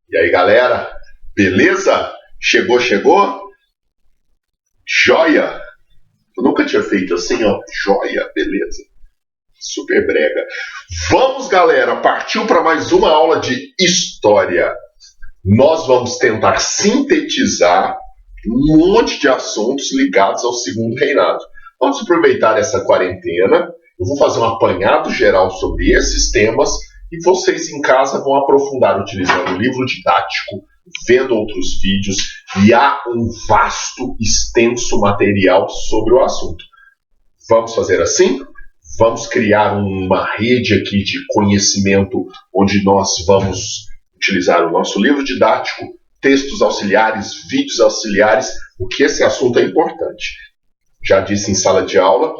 E aí, galera? Beleza? Chegou? Joia! Eu nunca tinha feito assim, ó. Joia, beleza. Super brega. Vamos, galera, partiu para mais uma aula de história. Nós vamos tentar sintetizar um monte de assuntos ligados ao Segundo Reinado. Vamos aproveitar essa quarentena. Eu vou fazer um apanhado geral sobre esses temas e vocês em casa vão aprofundar utilizando o livro didático, vendo outros vídeos, e há um vasto, extenso material sobre o assunto. Vamos fazer assim? Vamos criar uma rede aqui de conhecimento onde nós vamos utilizar o nosso livro didático, textos auxiliares, vídeos auxiliares, porque esse assunto é importante. Já disse em sala de aula,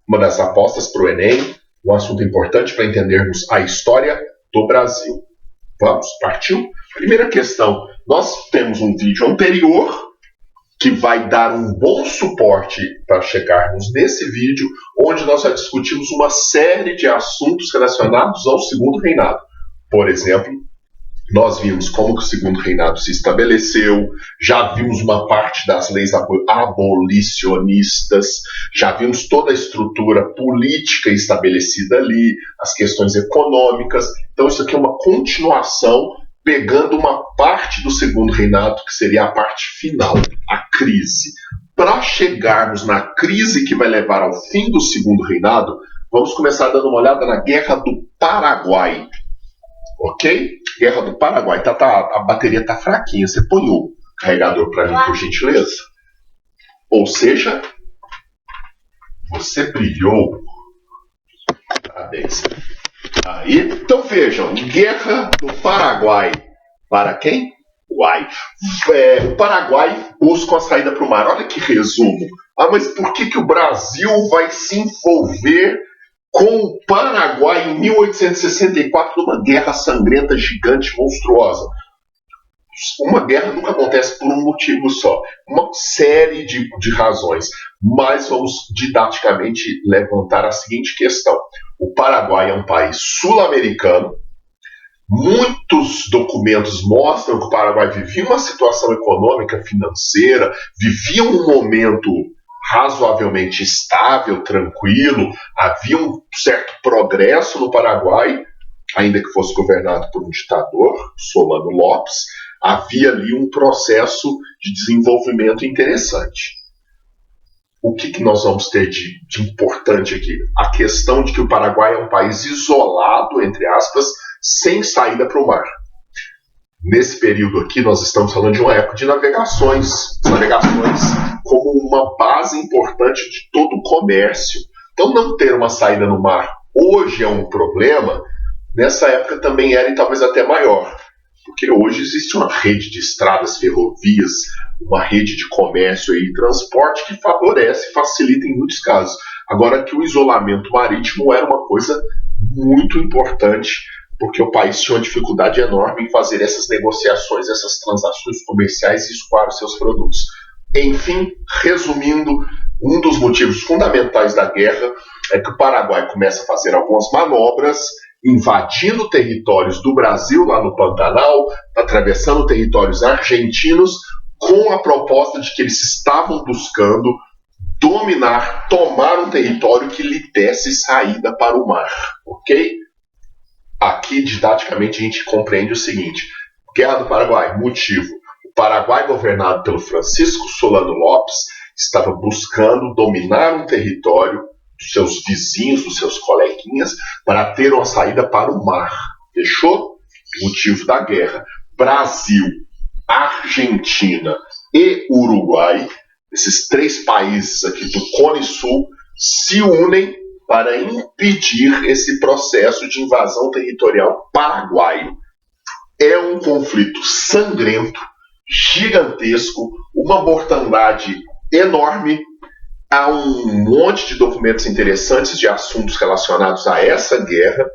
uma das apostas para o Enem, um assunto importante para entendermos a história do Brasil. Vamos, partiu? Primeira questão, nós temos um vídeo anterior que vai dar um bom suporte para chegarmos nesse vídeo, onde nós já discutimos uma série de assuntos relacionados ao Segundo Reinado. Por exemplo, nós vimos como que o Segundo Reinado se estabeleceu, já vimos uma parte das leis abolicionistas, já vimos toda a estrutura política estabelecida ali, as questões econômicas. Então isso aqui é uma continuação, pegando uma parte do Segundo Reinado, que seria a parte final, a crise. Para chegarmos na crise que vai levar ao fim do Segundo Reinado, vamos começar dando uma olhada na Guerra do Paraguai. Ok? Guerra do Paraguai. A bateria está fraquinha. Você põe o carregador para mim, por gentileza? Ou seja, você brilhou. Parabéns. Aí, então vejam, Guerra do Paraguai. Para quem? O Paraguai busca a saída para o mar. Olha que resumo. Mas por que o Brasil vai se envolver com o Paraguai em 1864 numa guerra sangrenta, gigante, monstruosa? Uma guerra nunca acontece por um motivo só. Uma série de razões. Mas vamos didaticamente levantar a seguinte questão. O Paraguai é um país sul-americano. Muitos documentos mostram que o Paraguai vivia uma situação econômica, financeira, vivia um momento razoavelmente estável, tranquilo, havia um certo progresso no Paraguai, ainda que fosse governado por um ditador, Solano Lopes, havia ali um processo de desenvolvimento interessante. O que nós vamos ter de importante aqui? A questão de que o Paraguai é um país isolado, entre aspas, sem saída para o mar. Nesse período aqui, nós estamos falando de uma época de navegações como uma base importante de todo o comércio. Então, não ter uma saída no mar hoje é um problema, nessa época também era e talvez até maior. Porque hoje existe uma rede de estradas, ferrovias, uma rede de comércio e transporte que favorece, facilita em muitos casos. Agora que o isolamento marítimo era uma coisa muito importante, porque o país tinha uma dificuldade enorme em fazer essas negociações, essas transações comerciais e escoar os seus produtos. Enfim, resumindo, um dos motivos fundamentais da guerra é que o Paraguai começa a fazer algumas manobras, invadindo territórios do Brasil, lá no Pantanal, atravessando territórios argentinos, com a proposta de que eles estavam buscando dominar, tomar um território que lhe desse saída para o mar. Ok? Aqui, didaticamente, a gente compreende o seguinte. Guerra do Paraguai, motivo. O Paraguai, governado pelo Francisco Solano Lopes, estava buscando dominar um território dos seus vizinhos, dos seus coleguinhas, para ter uma saída para o mar. Fechou? Motivo da guerra. Brasil, Argentina e Uruguai, esses três países aqui do Cone Sul, se unem para impedir esse processo de invasão territorial paraguaio. É um conflito sangrento, gigantesco, uma mortandade enorme. Há um monte de documentos interessantes de assuntos relacionados a essa guerra.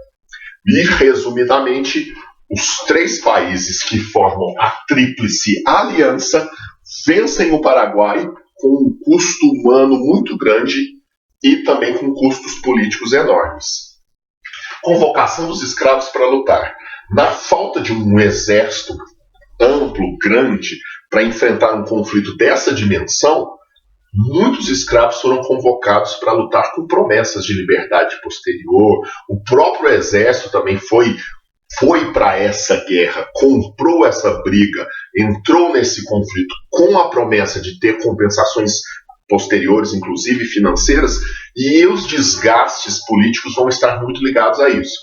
E, resumidamente, os três países que formam a Tríplice Aliança vencem o Paraguai com um custo humano muito grande e também com custos políticos enormes. Convocação dos escravos para lutar. Na falta de um exército amplo, grande, para enfrentar um conflito dessa dimensão, muitos escravos foram convocados para lutar com promessas de liberdade posterior. O próprio exército também foi para essa guerra, comprou essa briga, entrou nesse conflito com a promessa de ter compensações posteriores, inclusive financeiras, e os desgastes políticos vão estar muito ligados a isso.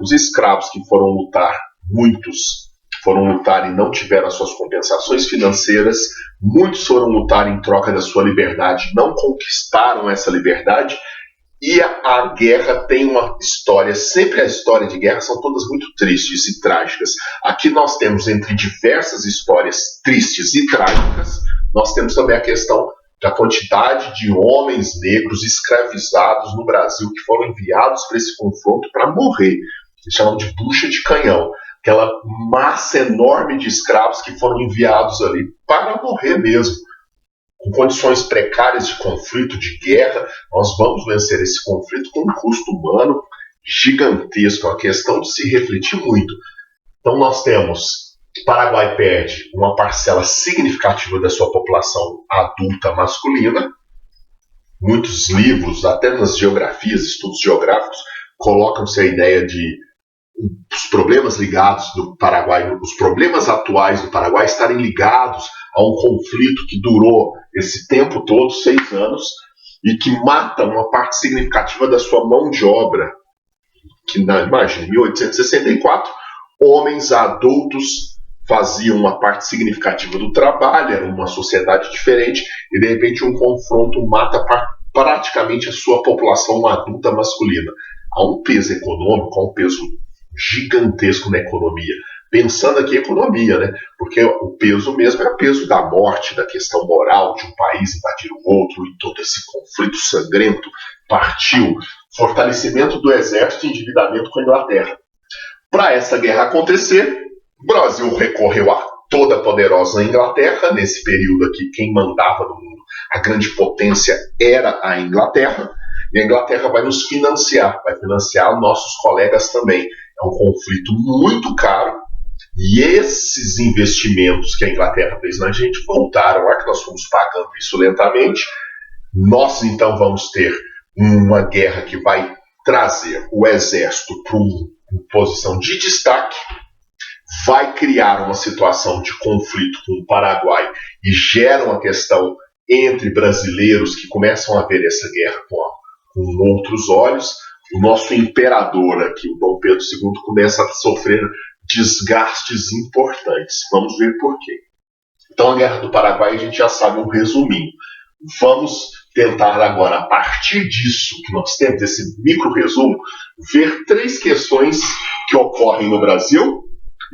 Os escravos que foram lutar, muitos foram lutar e não tiveram as suas compensações financeiras, muitos foram lutar em troca da sua liberdade, não conquistaram essa liberdade, e a guerra tem uma história, sempre a história de guerra são todas muito tristes e trágicas. Aqui nós temos, entre diversas histórias tristes e trágicas, nós temos também a questão da quantidade de homens negros escravizados no Brasil que foram enviados para esse confronto para morrer. Eles chamam de bucha de canhão. Aquela massa enorme de escravos que foram enviados ali para morrer mesmo. Com condições precárias de conflito, de guerra, nós vamos vencer esse conflito com um custo humano gigantesco. É uma questão de se refletir muito. Então nós temos, o Paraguai perde uma parcela significativa da sua população adulta masculina. Muitos livros, até nas geografias, estudos geográficos, colocam-se a ideia de os problemas ligados do Paraguai, os problemas atuais do Paraguai estarem ligados a um conflito que durou esse tempo todo, 6 anos, e que mata uma parte significativa da sua mão de obra. Que, imagine, em 1864, homens adultos faziam uma parte significativa do trabalho, era uma sociedade diferente, e de repente um confronto mata praticamente a sua população adulta masculina. Há um peso econômico, há um peso gigantesco na economia. Pensando aqui em economia, né? Porque o peso mesmo é o peso da morte, da questão moral de um país invadir o outro, e todo esse conflito sangrento partiu, fortalecimento do exército e endividamento com a Inglaterra. Para essa guerra acontecer, o Brasil recorreu a toda a poderosa Inglaterra. Nesse período aqui, quem mandava no mundo, a grande potência, era a Inglaterra. E a Inglaterra vai nos financiar, vai financiar nossos colegas também. É um conflito muito caro, e esses investimentos que a Inglaterra fez na gente voltaram, é que nós fomos pagando isso lentamente. Nós então vamos ter uma guerra que vai trazer o exército para uma posição de destaque, vai criar uma situação de conflito com o Paraguai e gera uma questão entre brasileiros que começam a ver essa guerra com outros olhos. O nosso imperador aqui, o Dom Pedro II, começa a sofrer desgastes importantes. Vamos ver por quê. Então, a Guerra do Paraguai, a gente já sabe um resuminho. Vamos tentar agora, a partir disso que nós temos, esse micro resumo, ver 3 questões que ocorrem no Brasil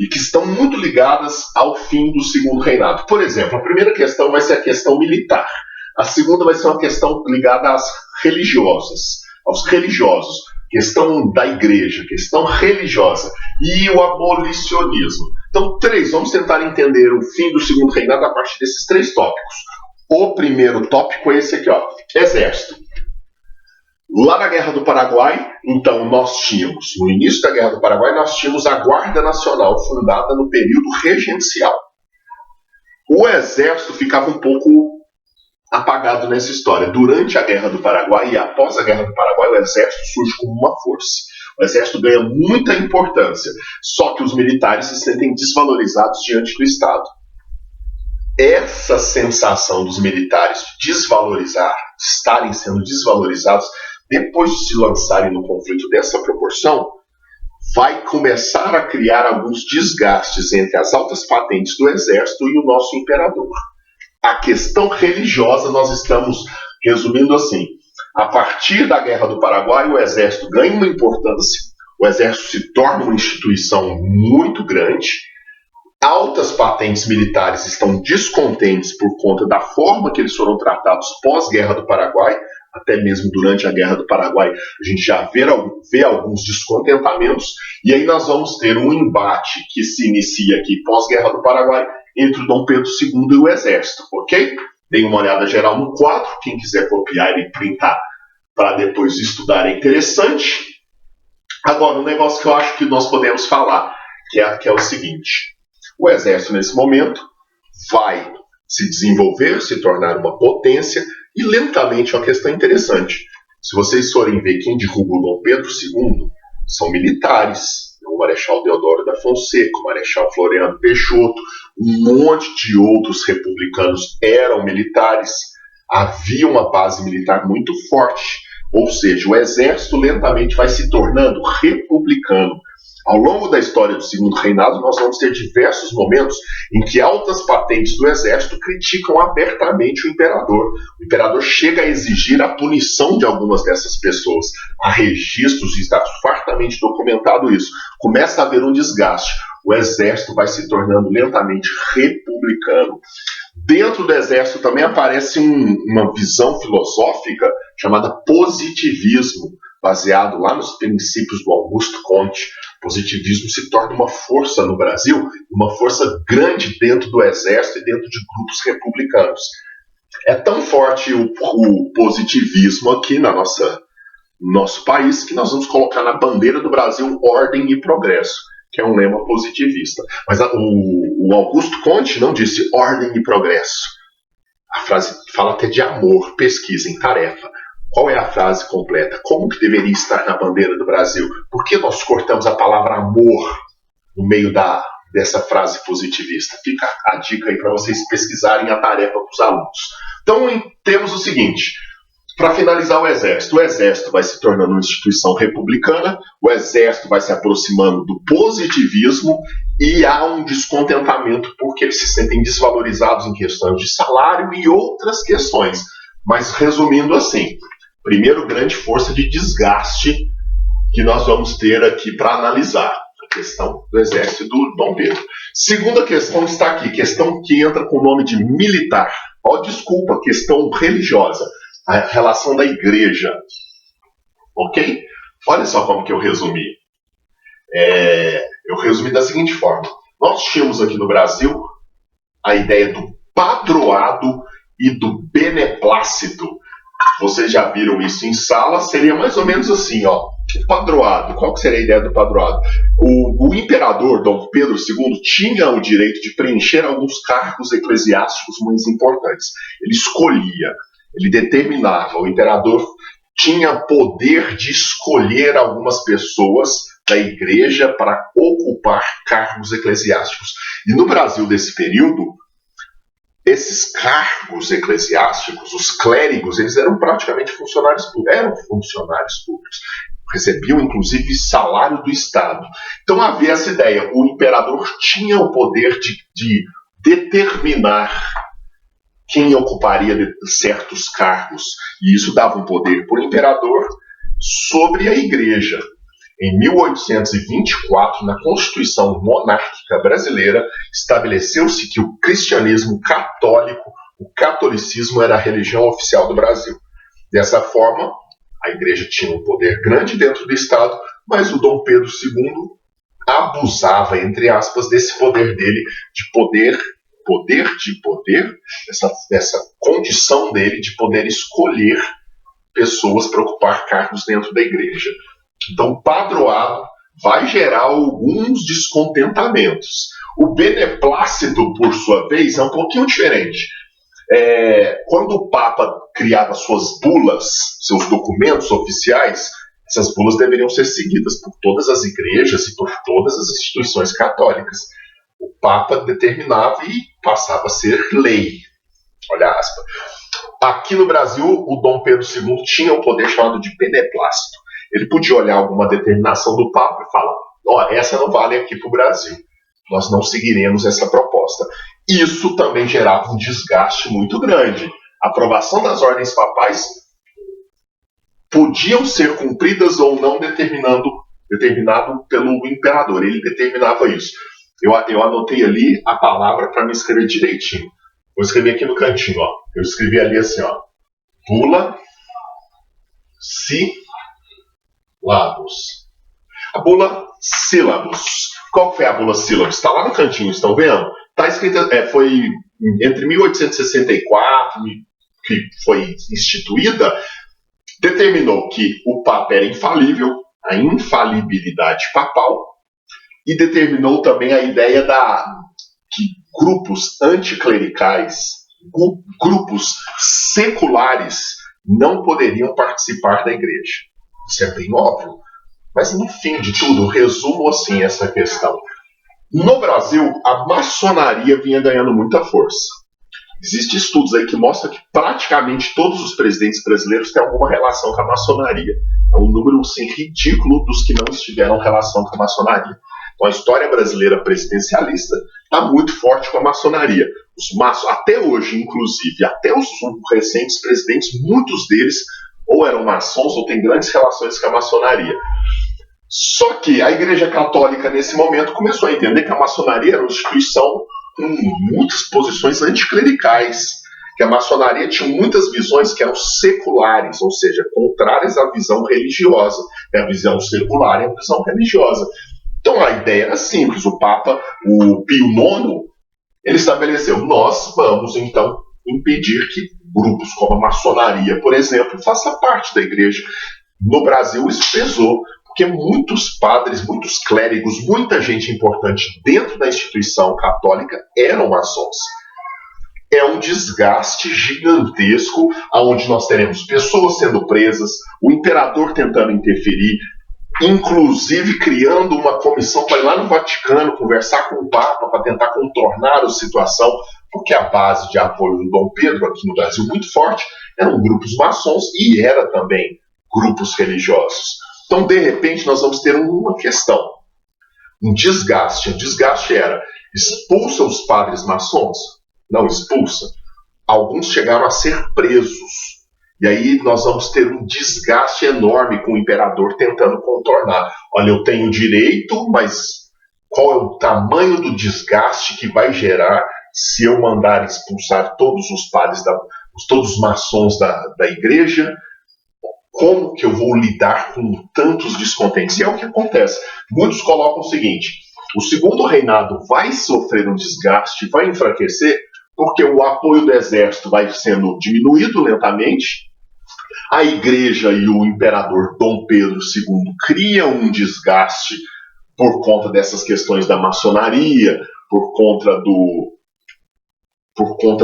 e que estão muito ligadas ao fim do Segundo Reinado. Por exemplo, a primeira questão vai ser a questão militar. A segunda vai ser uma questão ligada aos religiosos, questão da igreja, questão religiosa e o abolicionismo. Então, 3, vamos tentar entender o fim do Segundo Reinado a partir desses 3 tópicos. O primeiro tópico é esse aqui, ó, exército. Lá na Guerra do Paraguai, então, nós tínhamos, no início da Guerra do Paraguai, nós tínhamos a Guarda Nacional, fundada no período regencial. O exército ficava um pouco apagado nessa história. Durante a Guerra do Paraguai e após a Guerra do Paraguai, o exército surge como uma força. O exército ganha muita importância, só que os militares se sentem desvalorizados diante do Estado. Essa sensação dos militares de desvalorizar, de estarem sendo desvalorizados, depois de se lançarem no conflito dessa proporção, vai começar a criar alguns desgastes entre as altas patentes do exército e o nosso imperador. A questão religiosa nós estamos resumindo assim. A partir da Guerra do Paraguai, o exército ganha uma importância, o exército se torna uma instituição muito grande, altas patentes militares estão descontentes por conta da forma que eles foram tratados pós-Guerra do Paraguai, até mesmo durante a Guerra do Paraguai a gente já vê alguns descontentamentos, e aí nós vamos ter um embate que se inicia aqui pós-Guerra do Paraguai entre o Dom Pedro II e o exército, ok? Deem uma olhada geral no quadro, quem quiser copiar e printar para depois estudar é interessante. Agora, um negócio que eu acho que nós podemos falar, que é o seguinte: o exército, nesse momento, vai se desenvolver, se tornar uma potência, e lentamente, é uma questão interessante. Se vocês forem ver quem derruba o Dom Pedro II, são militares. O Marechal Deodoro da Fonseca, o Marechal Floriano Peixoto, um monte de outros republicanos eram militares. Havia uma base militar muito forte. Ou seja, o exército lentamente vai se tornando republicano. Ao longo da história do Segundo Reinado, nós vamos ter diversos momentos em que altas patentes do exército criticam abertamente o imperador. O imperador chega a exigir a punição de algumas dessas pessoas. Há registros e está fartamente documentado isso. Começa a haver um desgaste. O exército vai se tornando lentamente republicano. Dentro do exército também aparece uma visão filosófica chamada positivismo, baseado lá nos princípios do Augusto Comte. O positivismo se torna uma força no Brasil, uma força grande dentro do exército e dentro de grupos republicanos. É tão forte o positivismo aqui no nosso país que nós vamos colocar na bandeira do Brasil ordem e progresso, que é um lema positivista. Mas o Augusto Comte não disse ordem e progresso. A frase fala até de amor, pesquisem, tarefa. Qual é a frase completa? Como que deveria estar na bandeira do Brasil? Por que nós cortamos a palavra amor no meio dessa frase positivista? Fica a dica aí para vocês pesquisarem a tarefa para os alunos. Então, temos o seguinte: para finalizar, o exército vai se tornando uma instituição republicana, o exército vai se aproximando do positivismo e há um descontentamento porque eles se sentem desvalorizados em questões de salário e outras questões. Mas resumindo assim, primeiro grande força de desgaste que nós vamos ter aqui para analisar, a questão do exército e do Dom Pedro. Segunda questão está aqui, questão que entra com o nome de militar. Desculpa, questão religiosa. A relação da igreja. Ok? Olha só como que eu resumi. Eu resumi da seguinte forma. Nós tínhamos aqui no Brasil a ideia do padroado e do beneplácito. Vocês já viram isso em sala? Seria mais ou menos assim, ó. O padroado. Qual que seria a ideia do padroado? O imperador Dom Pedro II tinha o direito de preencher alguns cargos eclesiásticos muito importantes. Ele escolhia. Ele determinava, o imperador tinha poder de escolher algumas pessoas da igreja para ocupar cargos eclesiásticos. E no Brasil desse período, esses cargos eclesiásticos, os clérigos, eles eram praticamente funcionários públicos. Recebiam, inclusive, salário do Estado. Então havia essa ideia, o imperador tinha o poder de determinar quem ocuparia certos cargos. E isso dava um poder para o imperador sobre a igreja. Em 1824, na Constituição Monárquica Brasileira, estabeleceu-se que o cristianismo católico, o catolicismo era a religião oficial do Brasil. Dessa forma, a igreja tinha um poder grande dentro do Estado, mas o Dom Pedro II abusava, entre aspas, desse poder dele, de poder, essa condição dele de poder escolher pessoas para ocupar cargos dentro da igreja. Então, o padroado vai gerar alguns descontentamentos. O beneplácito, por sua vez, é um pouquinho diferente. Quando o Papa criava suas bulas, seus documentos oficiais, essas bulas deveriam ser seguidas por todas as igrejas e por todas as instituições católicas. O Papa determinava e passava a ser lei. Olha a aspa. Aqui no Brasil, o Dom Pedro II tinha um poder chamado de beneplácito. Ele podia olhar alguma determinação do Papa e falar: essa não vale aqui para o Brasil. Nós não seguiremos essa proposta. Isso também gerava um desgaste muito grande. A aprovação das ordens papais podiam ser cumpridas ou não determinado pelo imperador. Ele determinava isso. Eu anotei ali a palavra para me escrever direitinho. Vou escrever aqui no cantinho. Eu escrevi ali assim, bula sílabus. A bula sílabus. Qual foi a bula sílabus? Está lá no cantinho, estão vendo? Está escrita, foi entre 1864, que foi instituída, determinou que o Papa era infalível, a infalibilidade papal, e determinou também a ideia que grupos anticlericais, grupos seculares, não poderiam participar da igreja. Isso é bem óbvio. Mas, no fim de tudo, resumo assim essa questão. No Brasil, a maçonaria vinha ganhando muita força. Existem estudos aí que mostram que praticamente todos os presidentes brasileiros têm alguma relação com a maçonaria. É um número assim, ridículo dos que não tiveram relação com a maçonaria. Então a história brasileira presidencialista está muito forte com a maçonaria. Até hoje, inclusive, até os recentes presidentes, muitos deles ou eram maçons ou têm grandes relações com a maçonaria. Só que a Igreja Católica, nesse momento, começou a entender que a maçonaria era uma instituição com muitas posições anticlericais, que a maçonaria tinha muitas visões que eram seculares, ou seja, contrárias à visão religiosa. A visão secular é a visão religiosa. Então a ideia era simples, o Papa, o Pio IX, ele estabeleceu, nós vamos então impedir que grupos como a maçonaria, por exemplo, façam parte da igreja. No Brasil isso pesou, porque muitos padres, muitos clérigos, muita gente importante dentro da instituição católica eram maçons. É um desgaste gigantesco, onde nós teremos pessoas sendo presas, o imperador tentando interferir, inclusive criando uma comissão para ir lá no Vaticano conversar com o Papa para tentar contornar a situação, porque a base de apoio do Dom Pedro aqui no Brasil muito forte eram grupos maçons e era também grupos religiosos. Então, de repente, nós vamos ter uma questão, um desgaste. O desgaste era, expulsa os padres maçons? Não expulsa. Alguns chegaram a ser presos. E aí nós vamos ter um desgaste enorme com o imperador tentando contornar. Olha, eu tenho direito, mas qual é o tamanho do desgaste que vai gerar se eu mandar expulsar todos os padres, todos os maçons da igreja? Como que eu vou lidar com tantos descontentes? E é o que acontece. Muitos colocam o seguinte, o segundo reinado vai sofrer um desgaste, vai enfraquecer, porque o apoio do exército vai sendo diminuído lentamente, a igreja e o imperador Dom Pedro II criam um desgaste por conta dessas questões da maçonaria, por conta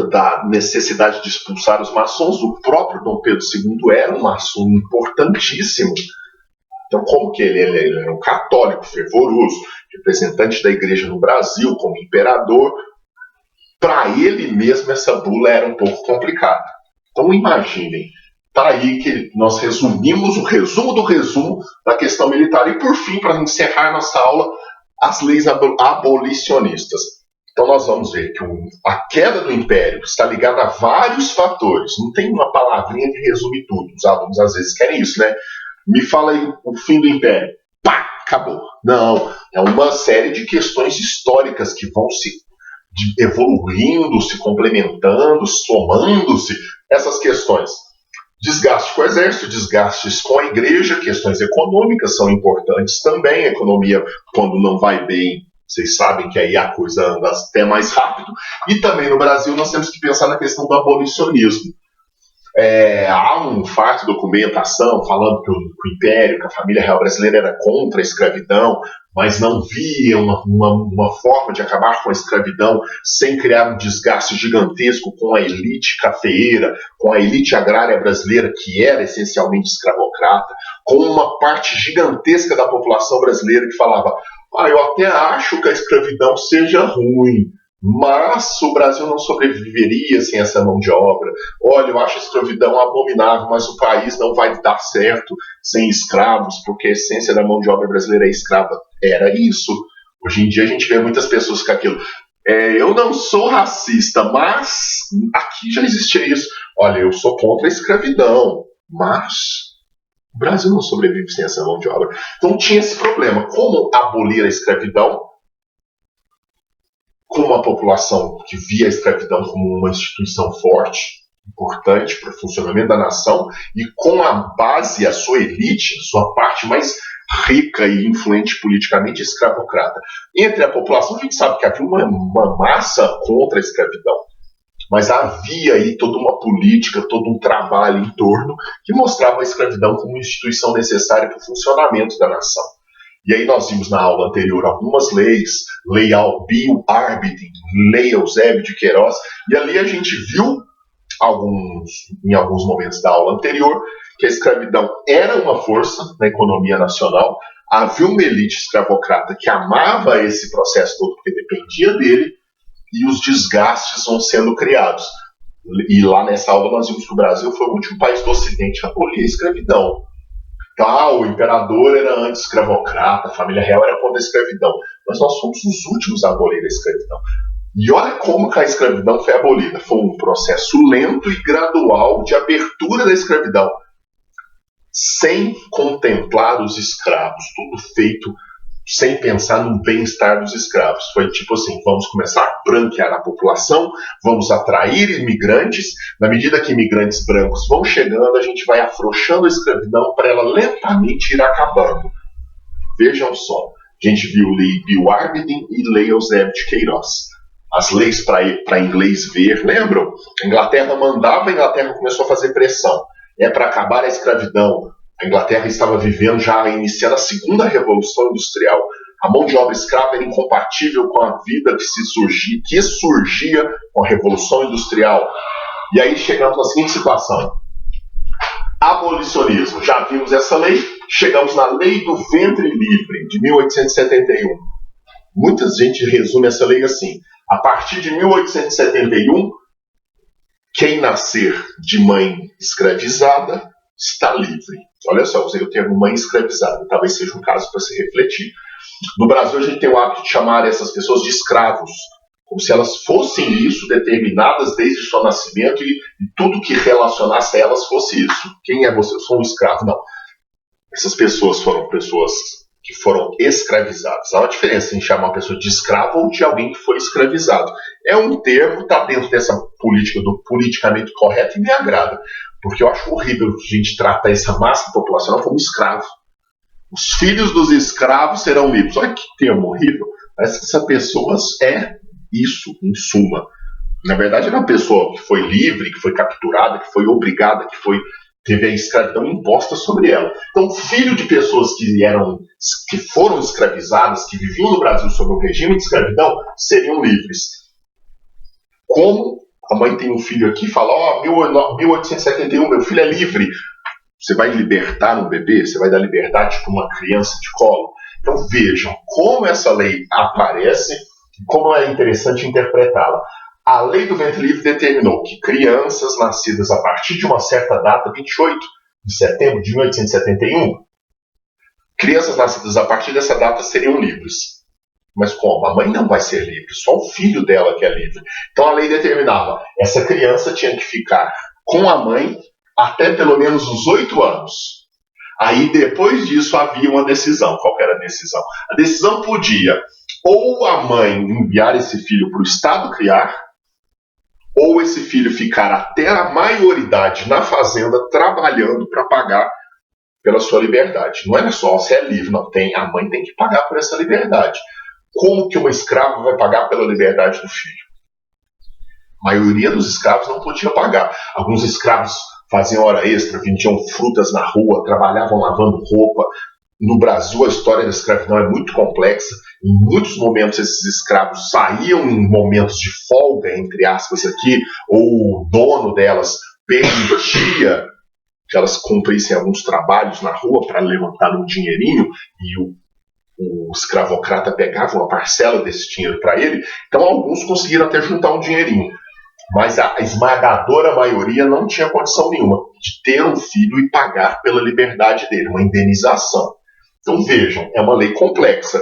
da necessidade de expulsar os maçons. O próprio Dom Pedro II era um maçom importantíssimo. Então, como que ele era um católico fervoroso, representante da igreja no Brasil, como imperador, para ele mesmo essa bula era um pouco complicada. Então, imaginem, está aí que nós resumimos o resumo do resumo da questão militar. E, por fim, para encerrar nossa aula, as leis abolicionistas. Então nós vamos ver que a queda do Império está ligada a vários fatores. Não tem uma palavrinha que resume tudo. Os alunos às vezes querem isso, né? Me fala aí o fim do Império. Pá, acabou. Não, é uma série de questões históricas que vão se evoluindo, se complementando, somando-se. Essas questões. Desgaste com o exército, desgastes com a igreja, questões econômicas são importantes também. A economia, quando não vai bem, vocês sabem que aí a coisa anda até mais rápido. E também no Brasil nós temos que pensar na questão do abolicionismo. Há um fato, documentação, falando que o Império, que a família real brasileira era contra a escravidão, mas não via uma forma de acabar com a escravidão sem criar um desgaste gigantesco com a elite cafeeira, com a elite agrária brasileira, que era essencialmente escravocrata, com uma parte gigantesca da população brasileira que falava: eu até acho que a escravidão seja ruim, mas o Brasil não sobreviveria sem essa mão de obra. Olha, eu acho a escravidão abominável, mas o país não vai dar certo sem escravos, porque a essência da mão de obra brasileira é escrava. Era isso. Hoje em dia a gente vê muitas pessoas com aquilo. Eu não sou racista, mas aqui já existia isso. Olha, eu sou contra a escravidão, mas o Brasil não sobrevive sem essa mão de obra. Então tinha esse problema. Como abolir a escravidão? Com uma população que via a escravidão como uma instituição forte, importante para o funcionamento da nação, e com a base, a sua elite, a sua parte mais rica e influente politicamente escravocrata. Entre a população, a gente sabe que havia uma massa contra a escravidão, mas havia aí toda uma política, todo um trabalho em torno que mostrava a escravidão como uma instituição necessária para o funcionamento da nação. E aí nós vimos na aula anterior algumas leis, Lei Bill Arbitrum, Lei Eusébio de Queiroz, e ali a gente viu em alguns momentos da aula anterior que a escravidão era uma força na economia nacional, havia uma elite escravocrata que amava esse processo todo porque dependia dele, e os desgastes vão sendo criados. E lá nessa aula nós vimos que o Brasil foi o último país do Ocidente a abolir a escravidão. Então, o imperador era antes escravocrata, a família real era contra a escravidão, mas nós fomos os últimos a abolir a escravidão. E olha como que a escravidão foi abolida. Foi um processo lento e gradual de abertura da escravidão, sem contemplar os escravos, tudo feito sem pensar no bem-estar dos escravos. Foi tipo assim, vamos começar a branquear a população, vamos atrair imigrantes, na medida que imigrantes brancos vão chegando, a gente vai afrouxando a escravidão para ela lentamente ir acabando. Vejam só, a gente viu Lei Bill Arbitrum e Lei Eusébio de Queiroz. As leis para inglês ver, lembram? A Inglaterra mandava, a Inglaterra começou a fazer pressão. É para acabar a escravidão. A Inglaterra estava vivendo, já iniciando a segunda revolução industrial. A mão de obra escrava era incompatível com a vida que surgia com a revolução industrial. E aí chegamos na seguinte situação. Abolicionismo. Já vimos essa lei, chegamos na Lei do Ventre Livre, de 1871. Muita gente resume essa lei assim. A partir de 1871, quem nascer de mãe escravizada está livre. Olha só, usei o termo mãe escravizada, talvez seja um caso para se refletir. No Brasil, a gente tem o hábito de chamar essas pessoas de escravos, como se elas fossem isso, determinadas desde o seu nascimento, e tudo que relacionasse a elas fosse isso. Quem é você? Eu sou um escravo. Não. Essas pessoas foram pessoas que foram escravizadas. Há uma diferença em chamar uma pessoa de escravo ou de alguém que foi escravizado. É um termo que está dentro dessa política do politicamente correto e me agrada, porque eu acho horrível a gente tratar essa massa populacional como escravo. Os filhos dos escravos serão livres. Olha que termo horrível. Parece que essa pessoa é isso, em suma. Na verdade, era uma pessoa que foi livre, que foi capturada, que foi obrigada, teve a escravidão imposta sobre ela. Então, filho de pessoas que foram escravizadas, que viviam no Brasil sob o regime de escravidão, seriam livres. Como a mãe tem um filho aqui e fala, 1871, meu filho é livre. Você vai libertar um bebê? Você vai dar liberdade para uma criança de colo? Então vejam como essa lei aparece e como é interessante interpretá-la. A Lei do Ventre Livre determinou que crianças nascidas a partir de uma certa data, 28 de setembro de 1871, crianças nascidas a partir dessa data seriam livres. Mas como? A mãe não vai ser livre, só o filho dela que é livre. Então a lei determinava, essa criança tinha que ficar com a mãe até pelo menos os 8 anos. Aí depois disso havia uma decisão. Qual que era a decisão? A decisão podia ou a mãe enviar esse filho para o Estado criar, ou esse filho ficar até a maioridade na fazenda trabalhando para pagar pela sua liberdade. Não era só se é livre, não. A mãe tem que pagar por essa liberdade. Como que uma escrava vai pagar pela liberdade do filho? A maioria dos escravos não podia pagar. Alguns escravos faziam hora extra, vendiam frutas na rua, trabalhavam lavando roupa. No Brasil, a história da escravidão é muito complexa. Em muitos momentos, esses escravos saíam em momentos de folga, entre aspas, aqui, ou o dono delas permitia que elas cumprissem alguns trabalhos na rua para levantar um dinheirinho, e o escravocrata pegava uma parcela desse dinheiro para ele. Então, alguns conseguiram até juntar um dinheirinho. Mas a esmagadora maioria não tinha condição nenhuma de ter um filho e pagar pela liberdade dele, uma indenização. Então vejam, é uma lei complexa.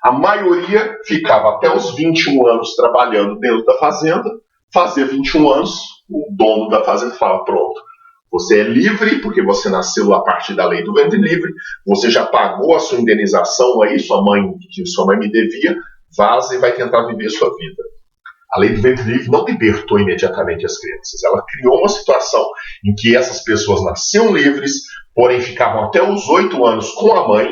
A maioria ficava até os 21 anos trabalhando dentro da fazenda, fazia 21 anos, o dono da fazenda falava, pronto, você é livre porque você nasceu a partir da Lei do Ventre Livre, você já pagou a sua indenização aí, que sua mãe me devia, vaza e vai tentar viver sua vida. A Lei do Ventre Livre não libertou imediatamente as crianças. Ela criou uma situação em que essas pessoas nasciam livres, porém ficavam até os 8 anos com a mãe.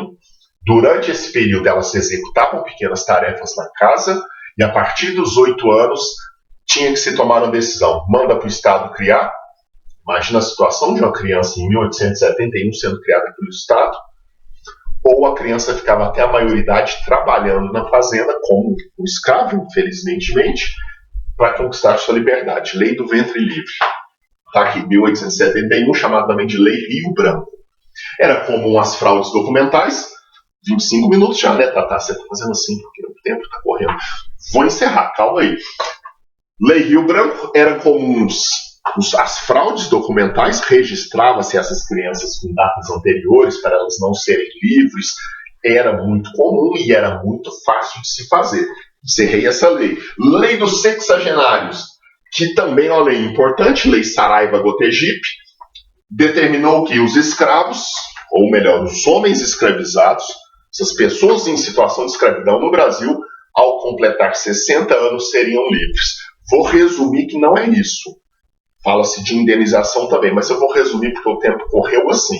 Durante esse período elas executavam pequenas tarefas na casa e a partir dos 8 anos tinha que se tomar uma decisão. Manda para o Estado criar. Imagina a situação de uma criança em 1871 sendo criada pelo Estado. ou a criança ficava até a maioridade trabalhando na fazenda como um escravo, infelizmente, para conquistar sua liberdade. Lei do ventre livre. Está aqui, 1871, chamada também de Lei Rio Branco. Era comum as fraudes documentais. 25 minutos já, né, Tatá? Você está fazendo assim porque o tempo está correndo. Vou encerrar, calma aí. Lei Rio Branco, eram comuns as fraudes documentais, registrava-se essas crianças com datas anteriores para elas não serem livres, era muito comum e era muito fácil de se fazer. Encerrei essa lei. Lei dos sexagenários, que também é uma lei importante, Lei Saraiva-Gotegipe, determinou que os escravos, ou melhor, os homens escravizados, essas pessoas em situação de escravidão no Brasil, ao completar 60 anos seriam livres. Vou resumir que não é isso. Fala-se de indenização também, mas eu vou resumir porque o tempo correu assim.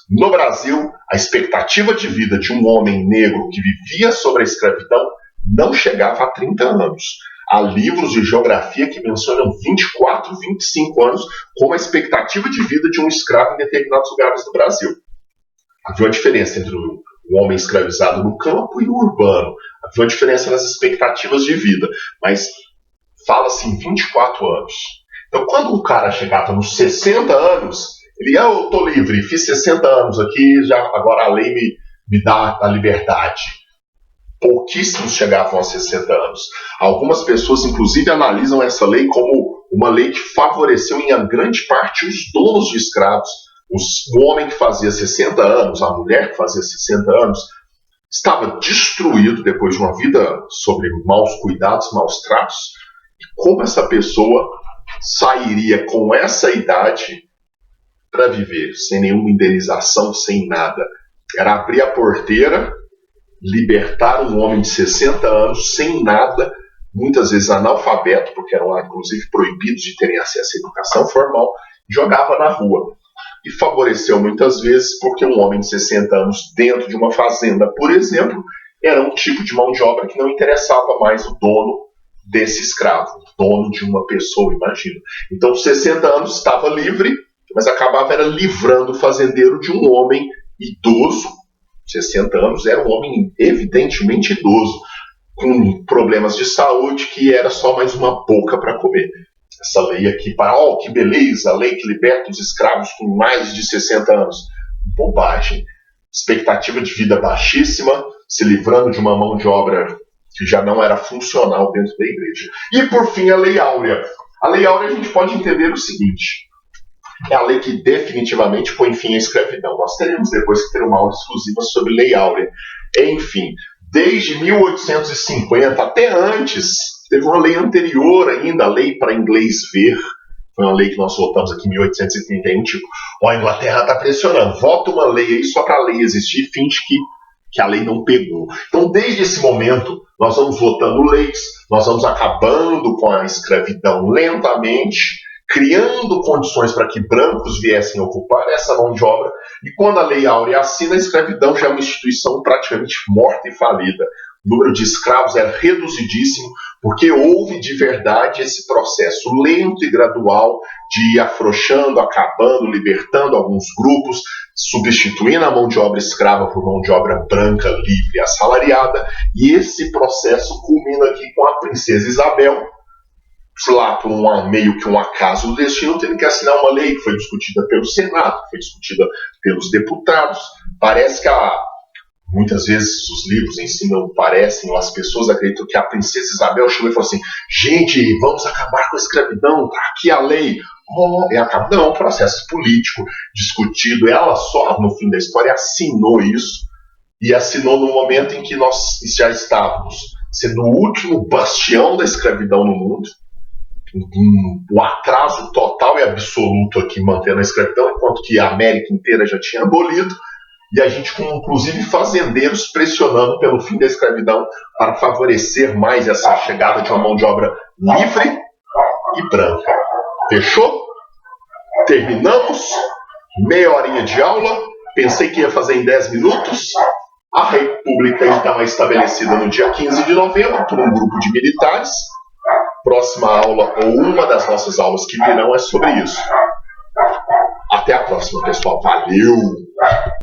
No Brasil, a expectativa de vida de um homem negro que vivia sobre a escravidão não chegava a 30 anos. Há livros de geografia que mencionam 24, 25 anos como a expectativa de vida de um escravo em determinados lugares do Brasil. Havia uma diferença entre o homem escravizado no campo e o urbano. Havia uma diferença nas expectativas de vida, mas fala-se em 24 anos. Então, quando um cara chegava nos 60 anos, ele, eu estou livre, fiz 60 anos aqui, já, agora a lei me dá a liberdade. Pouquíssimos chegavam a 60 anos. Algumas pessoas, inclusive, analisam essa lei como uma lei que favoreceu, em grande parte, os donos de escravos. O homem que fazia 60 anos, a mulher que fazia 60 anos, estava destruído depois de uma vida sobre maus cuidados, maus tratos. E como essa pessoa sairia com essa idade para viver, sem nenhuma indenização, sem nada? Era abrir a porteira, libertar um homem de 60 anos sem nada, muitas vezes analfabeto, porque eram inclusive proibidos de terem acesso à educação formal, jogava na rua. E favoreceu muitas vezes porque um homem de 60 anos dentro de uma fazenda, por exemplo, era um tipo de mão de obra que não interessava mais o dono desse escravo, dono de uma pessoa, imagina. Então, 60 anos estava livre, mas acabava era livrando o fazendeiro de um homem idoso. 60 anos era um homem evidentemente idoso, com problemas de saúde, que era só mais uma boca para comer. Essa lei aqui, que beleza, a lei que liberta os escravos com mais de 60 anos. Bobagem. Expectativa de vida baixíssima, se livrando de uma mão de obra que já não era funcional dentro da igreja. E, por fim, a Lei Áurea. A Lei Áurea a gente pode entender o seguinte: é a lei que definitivamente põe fim à escravidão. Nós teremos depois que ter uma aula exclusiva sobre Lei Áurea. Enfim, desde 1850 até antes, teve uma lei anterior ainda, a Lei para Inglês Ver. Foi uma lei que nós votamos aqui em 1831, tipo, a Inglaterra está pressionando, vota uma lei aí só para a lei existir e finge que a lei não pegou. Então, desde esse momento, nós vamos votando leis, nós vamos acabando com a escravidão lentamente, criando condições para que brancos viessem ocupar essa mão de obra, e quando a Lei Áurea assina, a escravidão já é uma instituição praticamente morta e falida. O número de escravos era reduzidíssimo, porque houve de verdade esse processo lento e gradual de ir afrouxando, acabando, libertando alguns grupos, substituindo a mão de obra escrava por mão de obra branca, livre e assalariada, e esse processo culmina aqui com a princesa Isabel, lá por meio que um acaso do destino, tendo que assinar uma lei que foi discutida pelo Senado, que foi discutida pelos deputados. Parece que muitas vezes os livros ensinam, parecem, ou as pessoas acreditam que a princesa Isabel chegou e falou assim: gente, vamos acabar com a escravidão, tá aqui a lei. Não, um processo político discutido. Ela só, no fim da história, assinou isso, e assinou no momento em que nós já estávamos sendo o último bastião da escravidão no mundo, o atraso total e absoluto aqui mantendo a escravidão, enquanto que a América inteira já tinha abolido, e a gente com inclusive fazendeiros pressionando pelo fim da escravidão para favorecer mais essa chegada de uma mão de obra livre e branca. Fechou? Terminamos. Meia horinha de aula. Pensei que ia fazer em 10 minutos. A República então é estabelecida no dia 15 de novembro por um grupo de militares. Próxima aula, ou uma das nossas aulas que virão, é sobre isso. Até a próxima, pessoal. Valeu!